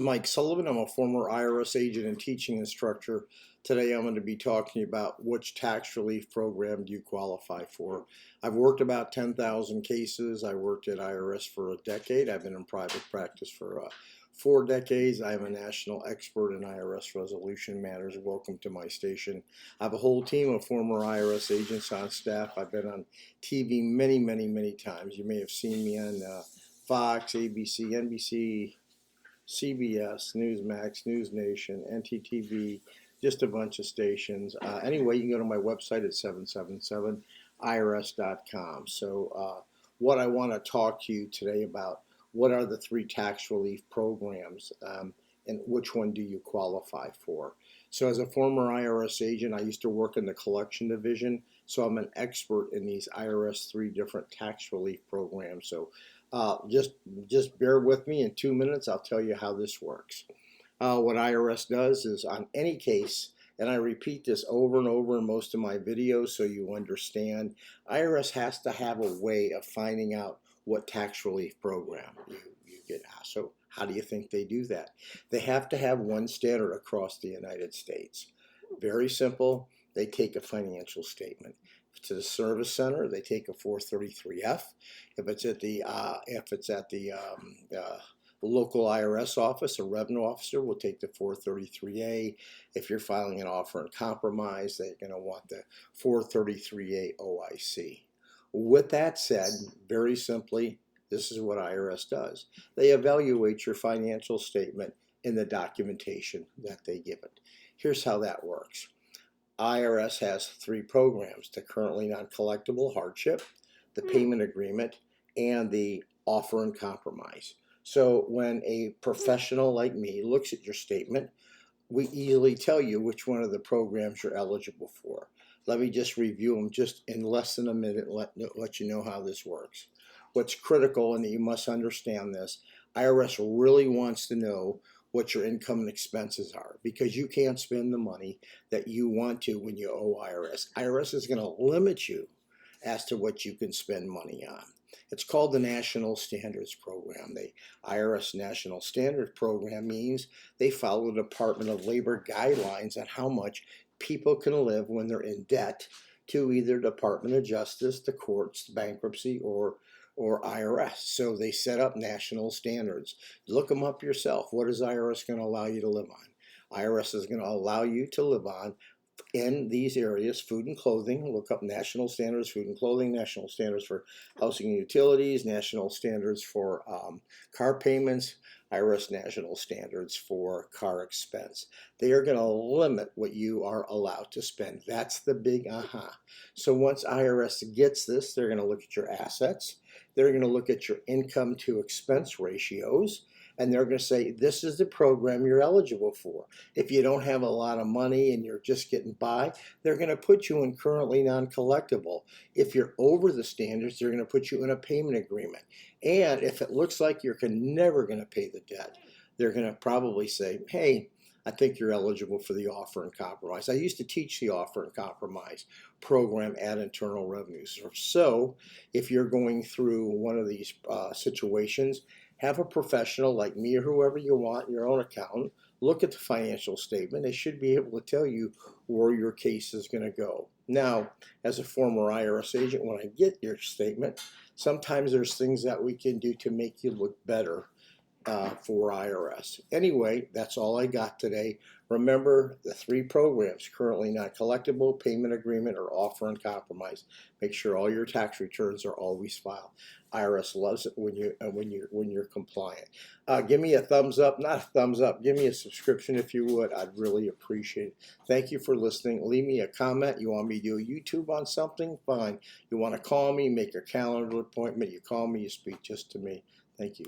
Mike Sullivan. I'm a former IRS agent and teaching instructor. Today I'm going to be talking about which tax relief program do you qualify for. I've worked about 10,000 cases. I worked at IRS for a decade. I've been in private practice for 4 decades. I'm a national expert in IRS resolution matters. Welcome to my station. I have a whole team of former IRS agents on staff. I've been on TV many times. You may have seen me on Fox, ABC, NBC, CBS, Newsmax, News Nation, NTTV, just a bunch of stations. Anyway, you can go to my website at 777irs.com. So what I want to talk to you today about, what are the 3 tax relief programs and which one do you qualify for? So as a former IRS agent, I used to work in the collection division, so I'm an expert in these IRS 3 different tax relief programs. So just bear with me. In 2 minutes, I'll tell you how this works. What IRS does is on any case, and I repeat this over and over in most of my videos so you understand, IRS has to have a way of finding out what tax relief program you get asked. So how do you think they do that? They have to have one standard across the United States. Very simple. They take a financial statement. To the service center, they take a 433F. If it's at the local IRS office, a revenue officer will take the 433A. If you're filing an offer in compromise, they're going to want the 433A OIC. With that said, very simply, this is what IRS does. They evaluate your financial statement in the documentation that they give it. Here's how that works. IRS has 3 programs: the currently non-collectible hardship, the payment agreement, and the offer in compromise. So when a professional like me looks at your statement, we easily tell you which one of the programs you're eligible for. Let me just review them just in less than a minute and let you know how this works. What's critical, and you must understand this, IRS really wants to know what your income and expenses are, because you can't spend the money that you want to when you owe IRS. IRS is going to limit you as to what you can spend money on. It's called the National Standards Program. The IRS National Standards Program means they follow the Department of Labor guidelines on how much people can live when they're in debt to either Department of Justice, the courts, bankruptcy, or IRS. So they set up national standards. Look them up yourself. What is IRS going to allow you to live on? IRS is going to allow you to live on in these areas: food and clothing. Look up national standards, food and clothing, national standards for housing and utilities, national standards for car payments, IRS national standards for car expense. They are going to limit what you are allowed to spend. That's the big aha. So once IRS gets this, they're going to look at your assets. They're going to look at your income to expense ratios, and they're going to say, this is the program you're eligible for. If you don't have a lot of money and you're just getting by, they're going to put you in currently non-collectible. If you're over the standards, they're going to put you in a payment agreement. And if it looks like you're never going to pay the debt, they're going to probably say, hey, I think you're eligible for the offer and compromise. I used to teach the offer and compromise program at Internal Revenue. So if you're going through one of these situations, have a professional like me or whoever you want, your own accountant, look at the financial statement. They should be able to tell you where your case is going to go. Now, as a former IRS agent, when I get your statement, sometimes there's things that we can do to make you look better for IRS. Anyway, that's all I got today. Remember the 3 programs: currently not collectible, payment agreement, or offer and compromise. Make sure all your tax returns are always filed. IRS loves it when you're compliant. Give me a thumbs up, not a thumbs up. Give me a subscription if you would. I'd really appreciate it. Thank you for listening. Leave me a comment. You want me to do a YouTube on something? Fine. You want to call me, make a calendar appointment. You call me, you speak just to me. Thank you.